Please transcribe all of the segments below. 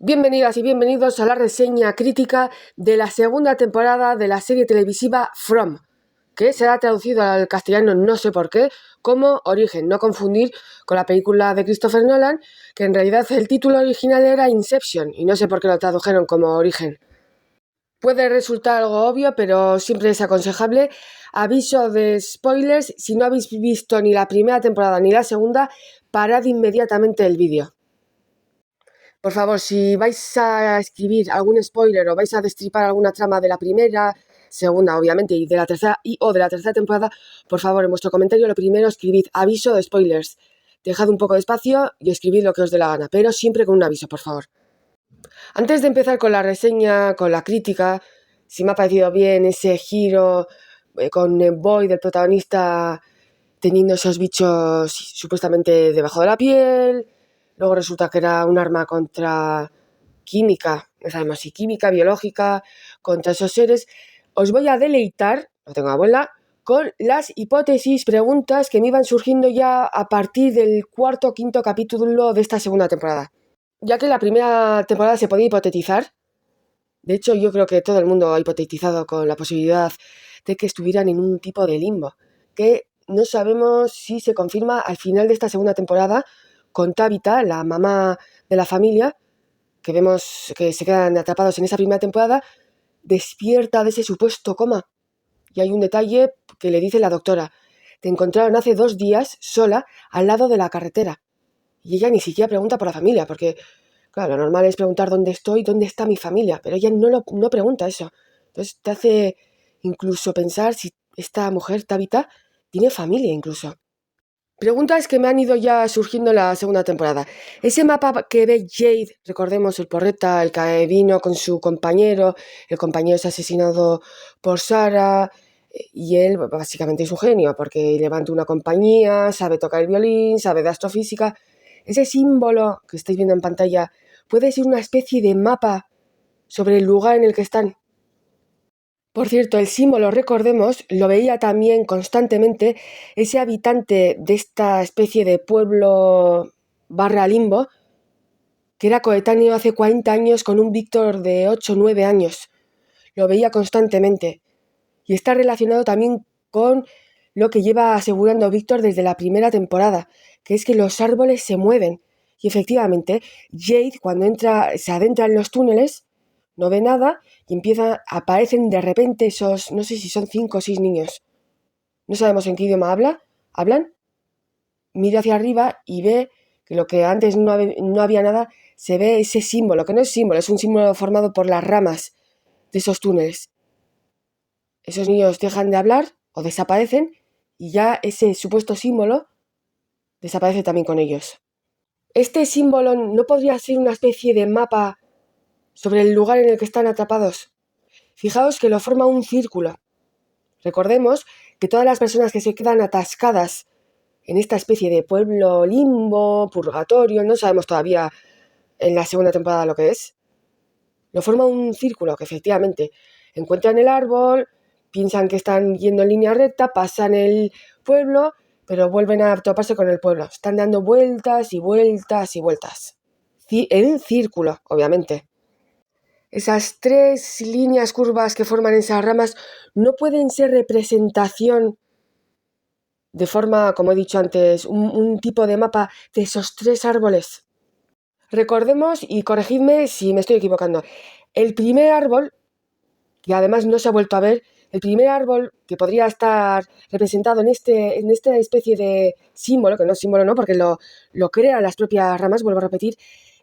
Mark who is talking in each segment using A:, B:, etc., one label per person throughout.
A: Bienvenidas y bienvenidos a la reseña crítica de la segunda temporada de la serie televisiva From, que será traducido al castellano, no sé por qué, como Origen, no confundir con la película de Christopher Nolan, que en realidad el título original era Inception, y no sé por qué lo tradujeron como Origen. Puede resultar algo obvio, pero siempre es aconsejable. Aviso de spoilers: si no habéis visto ni la primera temporada ni la segunda, parad inmediatamente el vídeo. Por favor, si vais a escribir algún spoiler o vais a destripar alguna trama de la primera, segunda, obviamente, y de la tercera o de la tercera temporada, por favor, en vuestro comentario lo primero escribid aviso de spoilers. Dejad un poco de espacio y escribid lo que os dé la gana, pero siempre con un aviso, por favor. Antes de empezar con la reseña, con la crítica, si me ha parecido bien ese giro con Boyd, el protagonista, teniendo esos bichos supuestamente debajo de la piel. Luego resulta que era un arma contra química, no sabemos si química, biológica, contra esos seres. Os voy a deleitar, no tengo abuela, con las hipótesis, preguntas que me iban surgiendo ya a partir del cuarto o quinto capítulo de esta segunda temporada. Ya que la primera temporada se podía hipotetizar, de hecho yo creo que todo el mundo ha hipotetizado con la posibilidad de que estuvieran en un tipo de limbo, que no sabemos si se confirma al final de esta segunda temporada con Tabitha, la mamá de la familia, que vemos que se quedan atrapados en esa primera temporada, despierta de ese supuesto coma. Y hay un detalle que le dice la doctora: te encontraron hace 2 días sola al lado de la carretera. Y ella ni siquiera pregunta por la familia, porque, claro, lo normal es preguntar dónde estoy, dónde está mi familia, pero ella no pregunta eso. Entonces te hace incluso pensar si esta mujer, Tabitha, tiene familia incluso. Preguntas que me han ido ya surgiendo en la segunda temporada. Ese mapa que ve Jade, recordemos el porreta, el que vino con su compañero, el compañero es asesinado por Sarah, y él básicamente es un genio porque levanta una compañía, sabe tocar el violín, sabe de astrofísica. Ese símbolo que estáis viendo en pantalla puede ser una especie de mapa sobre el lugar en el que están. Por cierto, el símbolo, recordemos, lo veía también constantemente ese habitante de esta especie de pueblo barra limbo, que era coetáneo hace 40 años con un Víctor de 8 o 9 años. Lo veía constantemente. Y está relacionado también con lo que lleva asegurando Víctor desde la primera temporada, que es que los árboles se mueven. Y efectivamente, Jade, cuando se adentra en los túneles, no ve nada y aparecen de repente esos, no sé si son 5 o 6 niños. No sabemos en qué idioma hablan. Mira hacia arriba y ve que lo que antes no había nada, se ve ese símbolo, que no es símbolo, es un símbolo formado por las ramas de esos túneles. Esos niños dejan de hablar o desaparecen y ya ese supuesto símbolo desaparece también con ellos. Este símbolo no podría ser una especie de mapa sobre el lugar en el que están atrapados. Fijaos que lo forma un círculo. Recordemos que todas las personas que se quedan atascadas en esta especie de pueblo limbo, purgatorio, no sabemos todavía en la segunda temporada lo que es, lo forma un círculo que efectivamente encuentran el árbol, piensan que están yendo en línea recta, pasan el pueblo, pero vuelven a toparse con el pueblo. Están dando vueltas y vueltas y vueltas. En un círculo, obviamente. Esas 3 líneas curvas que forman esas ramas no pueden ser representación de forma, como he dicho antes, un tipo de mapa de esos 3 árboles. Recordemos, y corregidme si me estoy equivocando, el primer árbol, que además no se ha vuelto a ver, el primer árbol que podría estar representado en esta especie de símbolo, que no es símbolo, no, porque lo crean las propias ramas, vuelvo a repetir,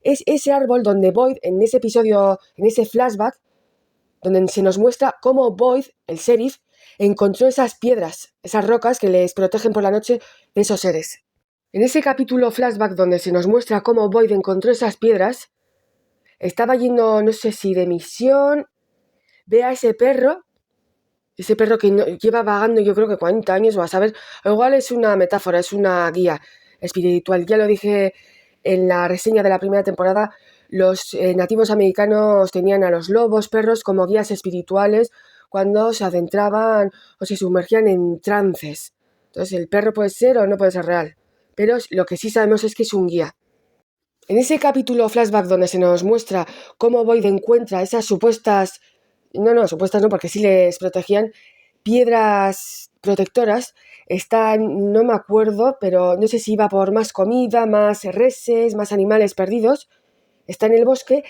A: es ese árbol donde Boyd, en ese episodio, en ese flashback, donde se nos muestra cómo Boyd, el sheriff, encontró esas piedras, esas rocas que les protegen por la noche de esos seres. En ese capítulo flashback donde se nos muestra cómo Boyd encontró esas piedras, estaba yendo, no sé si de misión, ve a ese perro que lleva vagando yo creo que 40 años, o a saber, o igual es una metáfora, es una guía espiritual. Ya lo dije en la reseña de la primera temporada, los nativos americanos tenían a los lobos, perros como guías espirituales cuando se adentraban o se sumergían en trances. Entonces el perro puede ser o no puede ser real, pero lo que sí sabemos es que es un guía. En ese capítulo flashback donde se nos muestra cómo Boyd encuentra esas supuestas, no, porque sí les protegían, piedras protectoras, están, no me acuerdo, pero no sé si iba por más comida, más reses, más animales perdidos, está en el bosque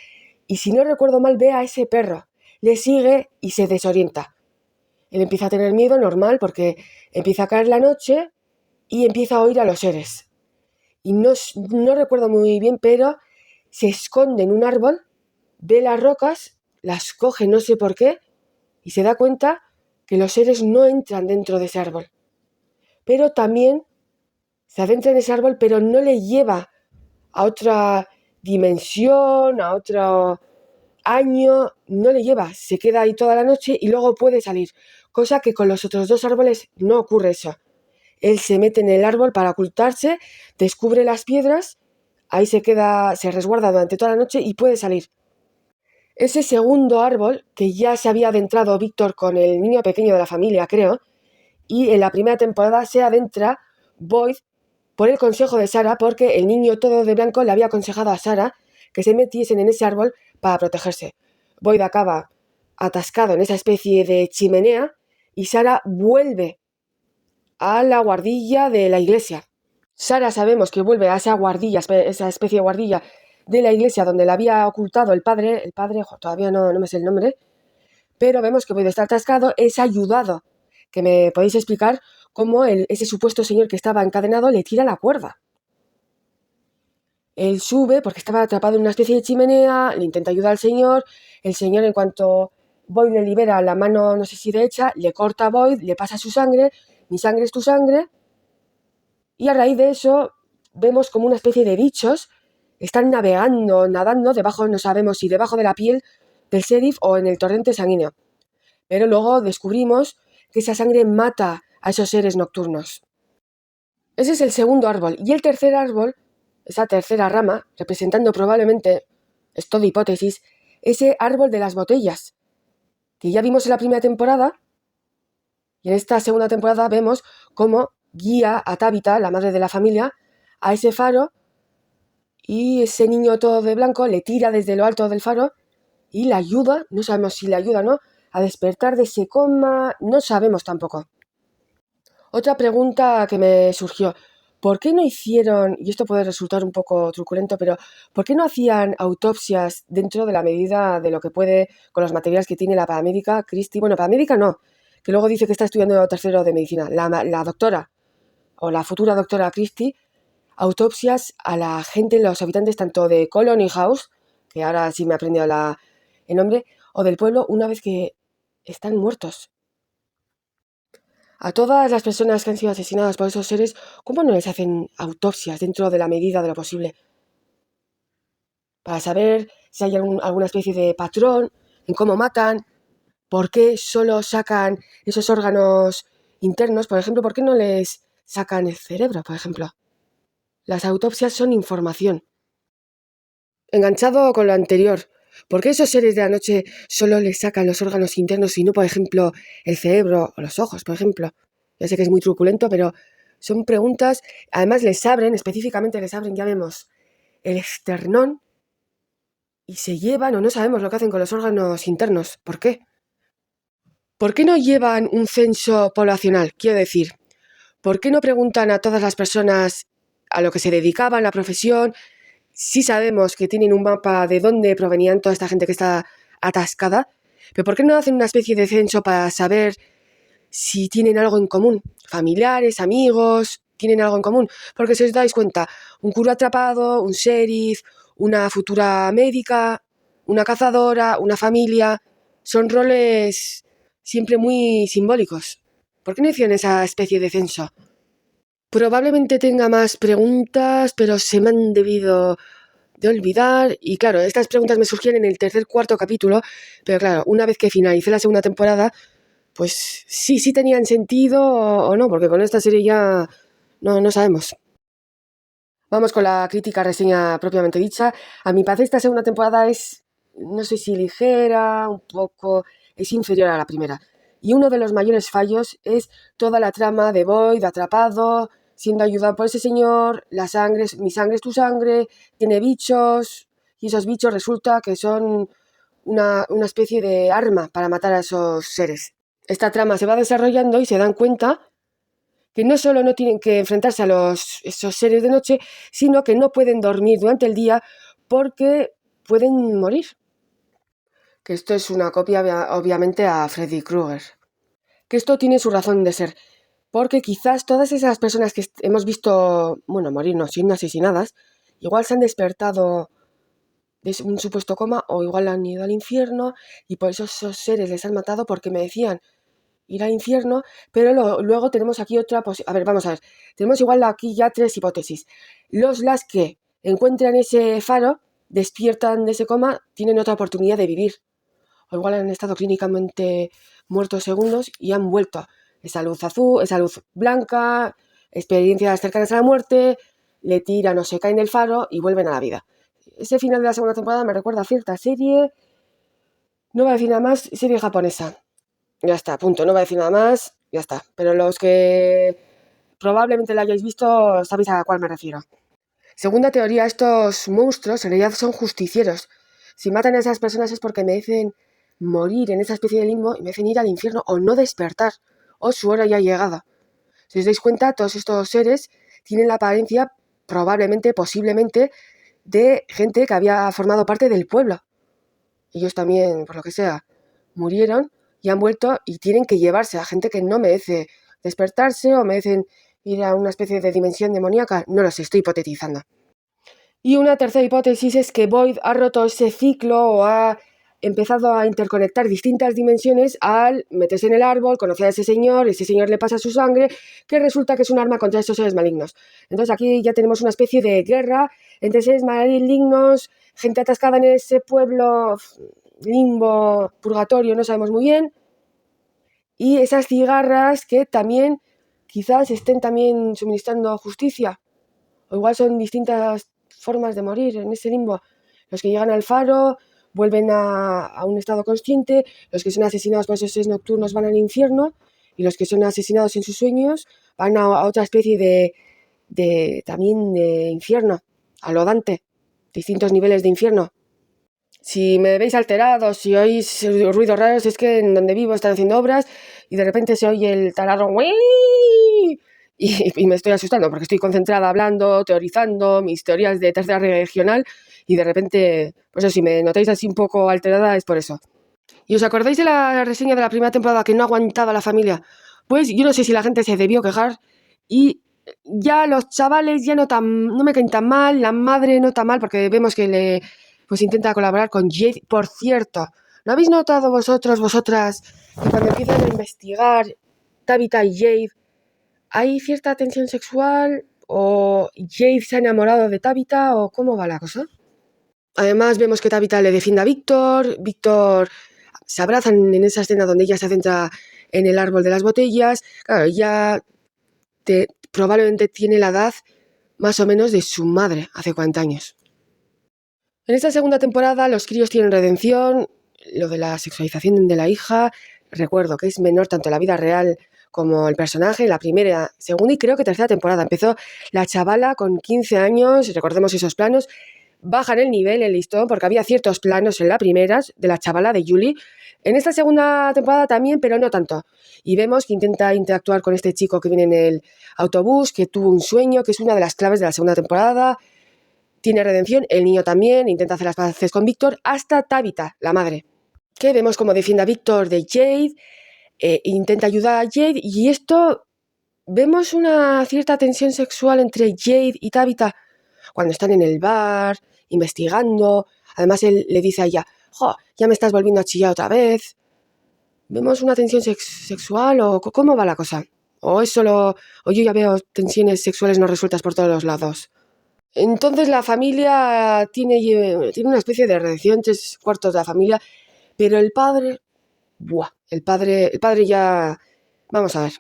A: y si no recuerdo mal ve a ese perro, le sigue y se desorienta. Él empieza a tener miedo normal porque empieza a caer la noche y empieza a oír a los seres. Y no recuerdo muy bien, pero se esconde en un árbol, ve las rocas, las coge no sé por qué y se da cuenta que los seres no entran dentro de ese árbol. Pero también se adentra en ese árbol, pero no le lleva a otra dimensión, a otro año, no le lleva, se queda ahí toda la noche y luego puede salir, cosa que con los otros dos árboles no ocurre eso. Él se mete en el árbol para ocultarse, descubre las piedras, ahí se queda, se resguarda durante toda la noche y puede salir. Ese segundo árbol, que ya se había adentrado Víctor con el niño pequeño de la familia, creo, y en la primera temporada se adentra Boyd por el consejo de Sarah, porque el niño todo de blanco le había aconsejado a Sarah que se metiesen en ese árbol para protegerse. Boyd acaba atascado en esa especie de chimenea y Sarah vuelve a la guardilla de la iglesia. Sarah sabemos que vuelve a esa guardilla, esa especie de guardilla de la iglesia donde la había ocultado el padre, todavía no me sé el nombre, pero vemos que Boyd está atascado, es ayudado, que me podéis explicar cómo ese supuesto señor que estaba encadenado le tira la cuerda. Él sube porque estaba atrapado en una especie de chimenea, le intenta ayudar al señor, el señor en cuanto Boyd le libera la mano, no sé si derecha, le corta a Boyd, le pasa su sangre, mi sangre es tu sangre, y a raíz de eso vemos como una especie de bichos están navegando, nadando debajo, no sabemos si debajo de la piel del sheriff o en el torrente sanguíneo. Pero luego descubrimos que esa sangre mata a esos seres nocturnos. Ese es el segundo árbol. Y el tercer árbol, esa tercera rama, representando probablemente, es todo hipótesis, ese árbol de las botellas, que ya vimos en la primera temporada, y en esta segunda temporada vemos cómo guía a Tabitha, la madre de la familia, a ese faro, y ese niño todo de blanco le tira desde lo alto del faro y la ayuda, no sabemos si le ayuda o no, a despertar de ese coma, no sabemos tampoco. Otra pregunta que me surgió, ¿por qué no hicieron, y esto puede resultar un poco truculento, pero ¿por qué no hacían autopsias dentro de la medida de lo que puede con los materiales que tiene la paramédica Christie? Bueno, paramédica no, que luego dice que está estudiando tercero de medicina, la doctora o la futura doctora Christie, autopsias a la gente, los habitantes tanto de Colony House, que ahora sí me he aprendido el nombre, o del pueblo una vez que están muertos. A todas las personas que han sido asesinadas por esos seres, ¿cómo no les hacen autopsias dentro de la medida de lo posible? Para saber si hay alguna especie de patrón en cómo matan, por qué solo sacan esos órganos internos, por ejemplo, ¿por qué no les sacan el cerebro, por ejemplo? Las autopsias son información. Enganchado con lo anterior, ¿por qué esos seres de la noche solo les sacan los órganos internos y no, por ejemplo, el cerebro o los ojos, por ejemplo? Ya sé que es muy truculento, pero son preguntas. Además específicamente les abren, ya vemos, el esternón y se llevan o no sabemos lo que hacen con los órganos internos. ¿Por qué? ¿Por qué no llevan un censo poblacional? Quiero decir, ¿por qué no preguntan a todas las personas a lo que se dedicaban, la profesión? Sí sabemos que tienen un mapa de dónde provenían toda esta gente que está atascada, pero ¿por qué no hacen una especie de censo para saber si tienen algo en común? Familiares, amigos, tienen algo en común. Porque si os dais cuenta, un cura atrapado, un sheriff, una futura médica, una cazadora, una familia, son roles siempre muy simbólicos. ¿Por qué no hicieron esa especie de censo? Probablemente tenga más preguntas, pero se me han debido de olvidar. Y claro, estas preguntas me surgían en el tercer, cuarto capítulo, pero claro, una vez que finalicé la segunda temporada, pues sí tenían sentido o no, porque con esta serie ya no sabemos. Vamos con la crítica reseña propiamente dicha. A mi parecer esta segunda temporada es, no sé si ligera, un poco, es inferior a la primera. Y uno de los mayores fallos es toda la trama de Boyd atrapado, siendo ayudado por ese señor, mi sangre es tu sangre, tiene bichos, y esos bichos resulta que son una especie de arma para matar a esos seres. Esta trama se va desarrollando y se dan cuenta que no solo no tienen que enfrentarse a esos seres de noche, sino que no pueden dormir durante el día porque pueden morir. Que esto es una copia, obviamente, a Freddy Krueger. Que esto tiene su razón de ser, porque quizás todas esas personas que hemos visto, morir, no, siendo asesinadas, igual se han despertado de un supuesto coma o igual han ido al infierno y por eso esos seres les han matado porque me decían ir al infierno, pero luego tenemos aquí otra a ver, vamos a ver, tenemos igual aquí ya 3 hipótesis. Las que encuentran ese faro, despiertan de ese coma, tienen otra oportunidad de vivir. O igual han estado clínicamente muertos segundos y han vuelto. Esa luz azul, esa luz blanca, experiencias cercanas a la muerte, le tiran o se caen del faro y vuelven a la vida. Ese final de la segunda temporada me recuerda a cierta serie, no voy a decir nada más, serie japonesa. Ya está, punto, no voy a decir nada más, ya está. Pero los que probablemente la hayáis visto sabéis a cuál me refiero. Segunda teoría, estos monstruos en realidad son justicieros. Si matan a esas personas es porque merecen morir en esa especie de limbo y merecen ir al infierno o no despertar, o su hora ya ha llegado. Si os dais cuenta, todos estos seres tienen la apariencia, probablemente, posiblemente, de gente que había formado parte del pueblo. Ellos también, por lo que sea, murieron y han vuelto y tienen que llevarse a gente que no merece despertarse o merecen ir a una especie de dimensión demoníaca. No lo sé, estoy hipotetizando. Y una tercera hipótesis es que Boyd ha roto ese ciclo o ha empezado a interconectar distintas dimensiones al meterse en el árbol, conocer a ese señor le pasa su sangre, que resulta que es un arma contra esos seres malignos. Entonces aquí ya tenemos una especie de guerra entre seres malignos, gente atascada en ese pueblo, limbo, purgatorio, no sabemos muy bien, y esas cigarras que también quizás estén también suministrando justicia, o igual son distintas formas de morir en ese limbo. Los que llegan al faro vuelven a un estado consciente, los que son asesinados por esos seres nocturnos van al infierno y los que son asesinados en sus sueños van a otra especie también de infierno, a lo Dante, distintos niveles de infierno. Si me veis alterado, si oís ruidos raros, es que en donde vivo están haciendo obras y de repente se oye el taladro y me estoy asustando porque estoy concentrada hablando, teorizando mis teorías de tercera regional y de repente, pues eso, si me notáis así un poco alterada es por eso. ¿Y os acordáis de la reseña de la primera temporada que no aguantaba la familia? Pues yo no sé si la gente se debió quejar y ya los chavales ya no me caen tan mal, la madre no tan mal porque vemos que pues intenta colaborar con Jade. Por cierto, ¿no habéis notado vosotras, que cuando empiezan a investigar Tabitha y Jade hay cierta tensión sexual o Jade se ha enamorado de Tabitha o cómo va la cosa? Además vemos que Tabitha le defiende a Víctor se abrazan en esa escena donde ella se centra en el árbol de las botellas. Claro, ella probablemente tiene la edad más o menos de su madre hace 40 años. En esta segunda temporada los críos tienen redención, lo de la sexualización de la hija, recuerdo que es menor tanto en la vida real como el personaje. En la primera, segunda y creo que tercera temporada empezó la chavala con 15 años, recordemos esos planos, bajan el nivel, el listón, porque había ciertos planos en la primera de la chavala de Julie. En esta segunda temporada también, pero no tanto. Y vemos que intenta interactuar con este chico que viene en el autobús, que tuvo un sueño, que es una de las claves de la segunda temporada. Tiene redención, el niño también, intenta hacer las paces con Víctor, hasta Tabitha, la madre. Que vemos cómo defiende a Víctor de Jade, intenta ayudar a Jade, y esto, vemos una cierta tensión sexual entre Jade y Tabitha cuando están en el bar, investigando. Además él le dice a ella, ya me estás volviendo a chillar otra vez. ¿Vemos una tensión sexual o cómo va la cosa? ¿O es solo, o yo ya veo tensiones sexuales no resueltas por todos los lados? Entonces la familia tiene una especie de redención, 3/4 de la familia, pero el padre, el padre ya, vamos a ver.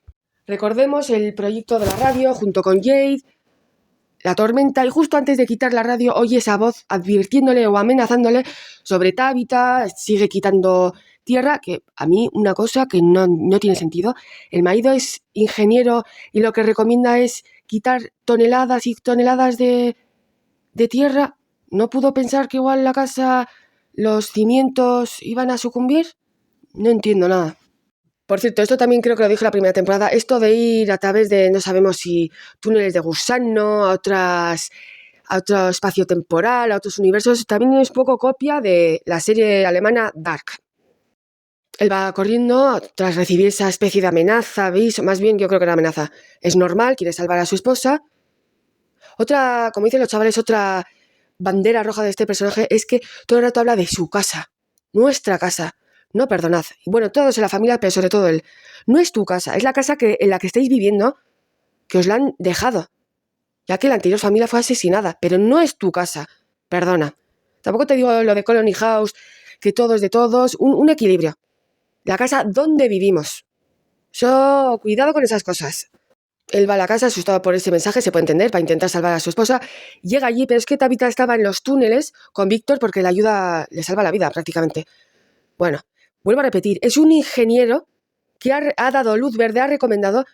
A: Recordemos el proyecto de la radio junto con Jade, la tormenta, y justo antes de quitar la radio oye esa voz advirtiéndole o amenazándole sobre Tabitha, sigue quitando tierra, que a mí una cosa que no tiene sentido. El marido es ingeniero y lo que recomienda es quitar toneladas y toneladas de tierra, ¿no pudo pensar que igual la casa, los cimientos iban a sucumbir? No entiendo nada. Por cierto, esto también creo que lo dije la primera temporada, esto de ir a través de, no sabemos si túneles de gusano, a otro espacio temporal, a otros universos, también es poco copia de la serie alemana Dark. Él va corriendo tras recibir esa especie de amenaza, aviso, más bien yo creo que era amenaza. Es normal, quiere salvar a su esposa. Otra, como dicen los chavales, otra bandera roja de este personaje es que todo el rato habla de su casa, nuestra casa. No, perdonad. Y bueno, todos en la familia, pero sobre todo él. No es tu casa, es la casa en la que estáis viviendo, que os la han dejado, ya que la anterior familia fue asesinada, pero no es tu casa. Perdona. Tampoco te digo lo de Colony House, que todo es de todos, un equilibrio. La casa donde vivimos. Cuidado con esas cosas. Él va a la casa asustado por ese mensaje, se puede entender, para intentar salvar a su esposa. Llega allí, pero es que Tabitha estaba en los túneles con Víctor porque le salva la vida prácticamente. Bueno, vuelvo a repetir, es un ingeniero que ha dado luz verde, ha recomendado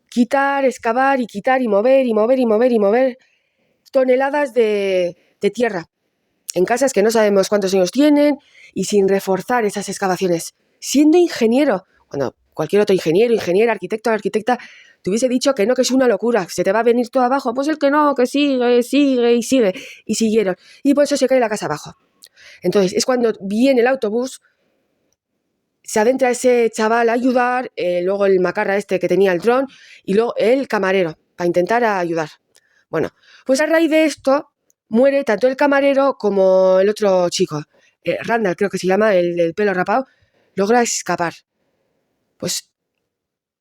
A: quitar, excavar y quitar y mover y mover y mover y mover toneladas de tierra en casas que no sabemos cuántos años tienen y sin reforzar esas excavaciones. Siendo ingeniero, cuando cualquier otro ingeniera, arquitecto o arquitecta te hubiese dicho que no, que es una locura, se te va a venir todo abajo, pues el que no, que sigue, sigue y sigue. Y siguieron. Y por eso se cae la casa abajo. Entonces, es cuando viene el autobús, se adentra ese chaval a ayudar, luego el macarra este que tenía el dron, y luego el camarero, para intentar ayudar. Bueno, pues a raíz de esto, muere tanto el camarero como el otro chico. Randall, creo que se llama, el del pelo rapado, logra escapar. Pues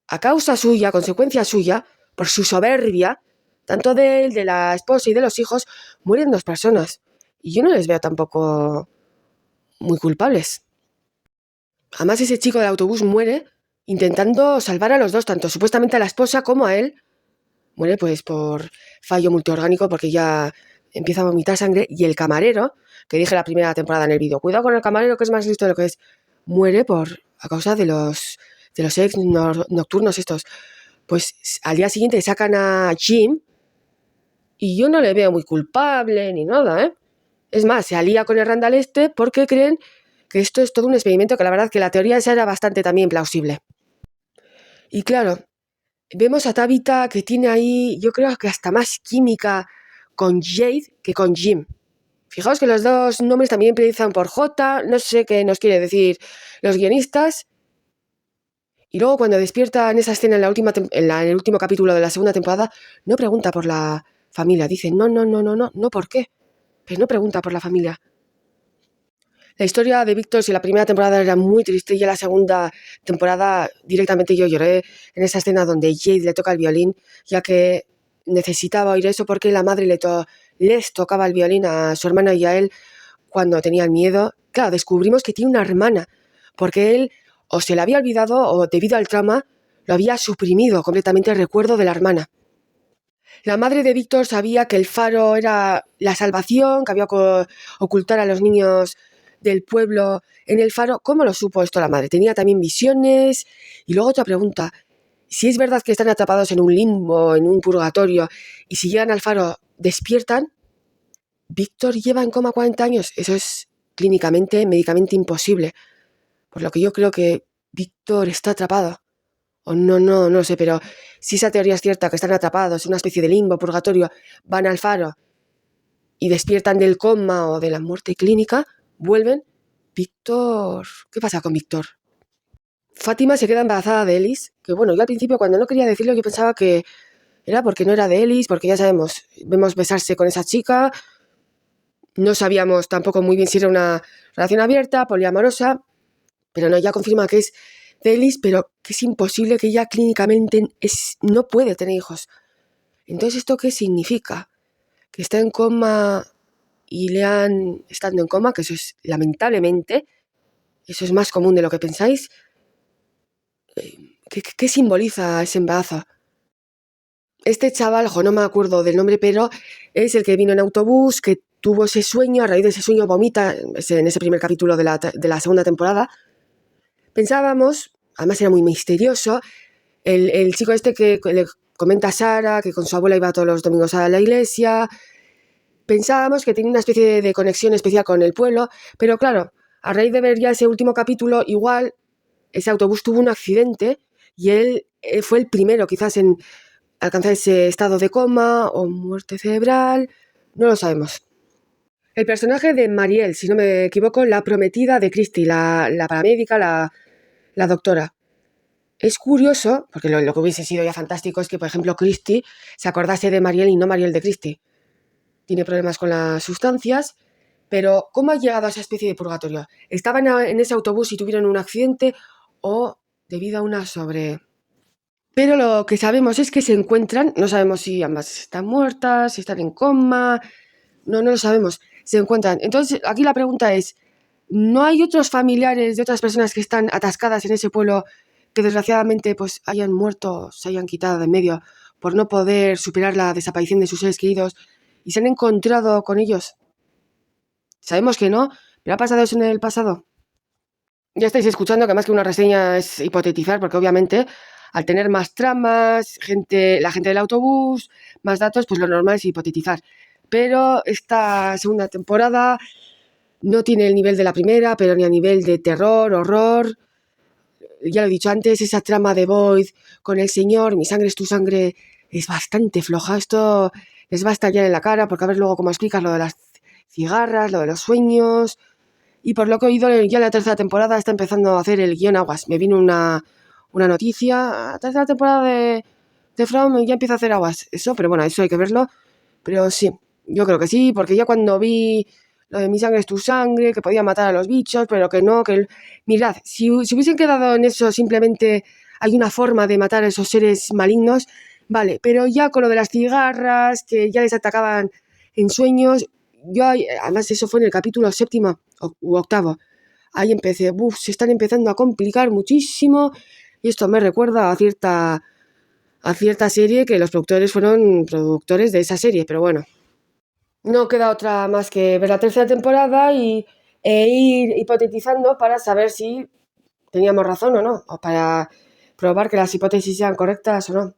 A: a causa suya, consecuencia suya, por su soberbia, tanto de él, de la esposa y de los hijos, mueren 2 personas. Y yo no les veo tampoco muy culpables. Además, ese chico del autobús muere intentando salvar a los 2, tanto supuestamente a la esposa como a él. Muere pues por fallo multiorgánico porque ya empieza a vomitar sangre. Y el camarero, que dije la primera temporada en el vídeo, cuidado con el camarero que es más listo de lo que es, muere a causa de los ex nocturnos estos. Pues al día siguiente sacan a Jim y yo no le veo muy culpable ni nada, ¿eh? Es más, se alía con el Randall este porque creen que esto es todo un experimento, que la verdad que la teoría esa era bastante también plausible. Y claro, vemos a Tabitha que tiene ahí, yo creo que hasta más química con Jade que con Jim. Fijaos que los 2 nombres también empiezan por J, no sé qué nos quiere decir los guionistas. Y luego cuando despierta en esa escena en el último capítulo de la segunda temporada, no pregunta por la familia, dice no, ¿por qué? Pero no pregunta por la familia. La historia de Víctor, si la primera temporada era muy triste, y ya la segunda temporada directamente yo lloré en esa escena donde Jade le toca el violín, ya que necesitaba oír eso porque la madre les tocaba el violín a su hermana y a él cuando tenían miedo. Claro, descubrimos que tiene una hermana, porque él o se le había olvidado o debido al trauma lo había suprimido completamente el recuerdo de la hermana. La madre de Víctor sabía que el faro era la salvación, que había que ocultar a los niños del pueblo en el faro. ¿Cómo lo supo esto la madre? Tenía también visiones. Y luego otra pregunta, si es verdad que están atrapados en un limbo, en un purgatorio, y si llegan al faro despiertan, Víctor lleva en coma 40 años. Eso es clínicamente, médicamente imposible. Por lo que yo creo que Víctor está atrapado. O no lo sé, pero si esa teoría es cierta, que están atrapados en una especie de limbo, purgatorio, van al faro y despiertan del coma o de la muerte clínica, vuelven. Víctor... ¿Qué pasa con Víctor? Fátima se queda embarazada de Ellis, que bueno, yo al principio cuando no quería decirlo yo pensaba que era porque no era de Ellis, porque ya sabemos, vemos besarse con esa chica, no sabíamos tampoco muy bien si era una relación abierta, poliamorosa, pero no, ya confirma que es de Ellis, pero que es imposible, que ella clínicamente no puede tener hijos. Entonces, ¿esto qué significa? Que está en coma y estando en coma, que eso es, lamentablemente, eso es más común de lo que pensáis. ¿Qué simboliza ese embarazo? Este chaval, no me acuerdo del nombre, pero es el que vino en autobús, que tuvo ese sueño, a raíz de ese sueño vomita en ese primer capítulo de la segunda temporada. Pensábamos, además era muy misterioso, el chico este que le comenta Sara que con su abuela iba todos los domingos a la iglesia. Pensábamos que tenía una especie de conexión especial con el pueblo, pero claro, a raíz de ver ya ese último capítulo, igual ese autobús tuvo un accidente y él fue el primero quizás en alcanzar ese estado de coma o muerte cerebral, no lo sabemos. El personaje de Mariel, si no me equivoco, la prometida de Christie, la paramédica, la doctora. Es curioso, porque lo que hubiese sido ya fantástico es que, por ejemplo, Christie se acordase de Mariel y no Mariel de Christie. Tiene problemas con las sustancias, pero ¿cómo ha llegado a esa especie de purgatorio? ¿Estaban en ese autobús y tuvieron un accidente o debido a una sobre...? Pero lo que sabemos es que se encuentran, no sabemos si ambas están muertas, si están en coma, no lo sabemos, se encuentran. Entonces, aquí la pregunta es, ¿no hay otros familiares de otras personas que están atascadas en ese pueblo que desgraciadamente pues hayan muerto, se hayan quitado de en medio por no poder superar la desaparición de sus seres queridos y se han encontrado con ellos? Sabemos que no, pero ¿ha pasado eso en el pasado? Ya estáis escuchando que más que una reseña es hipotetizar, porque obviamente al tener más tramas, la gente del autobús, más datos, pues lo normal es hipotetizar. Pero esta segunda temporada no tiene el nivel de la primera, pero ni a nivel de terror, horror. Ya lo he dicho antes, esa trama de Boyd con el señor, mi sangre es tu sangre, es bastante floja. Esto les va a estallar en la cara, porque a ver luego cómo explicas lo de las cigarras, lo de los sueños. Y por lo que he oído, ya la tercera temporada está empezando a hacer el guión aguas. Me vino una noticia, la tercera temporada de From ya empieza a hacer aguas. Eso, pero bueno, eso hay que verlo. Pero sí, yo creo que sí, porque ya cuando vi lo de mi sangre es tu sangre, que podía matar a los bichos, pero que no, que... Mirad, si hubiesen quedado en eso simplemente hay una forma de matar a esos seres malignos, vale, pero ya con lo de las cigarras, que ya les atacaban en sueños, además eso fue en el capítulo 7º u 8º, ahí empecé, se están empezando a complicar muchísimo, y esto me recuerda a cierta serie que los productores fueron productores de esa serie, pero bueno. No queda otra más que ver la tercera temporada e ir hipotetizando para saber si teníamos razón o no, o para probar que las hipótesis sean correctas o no.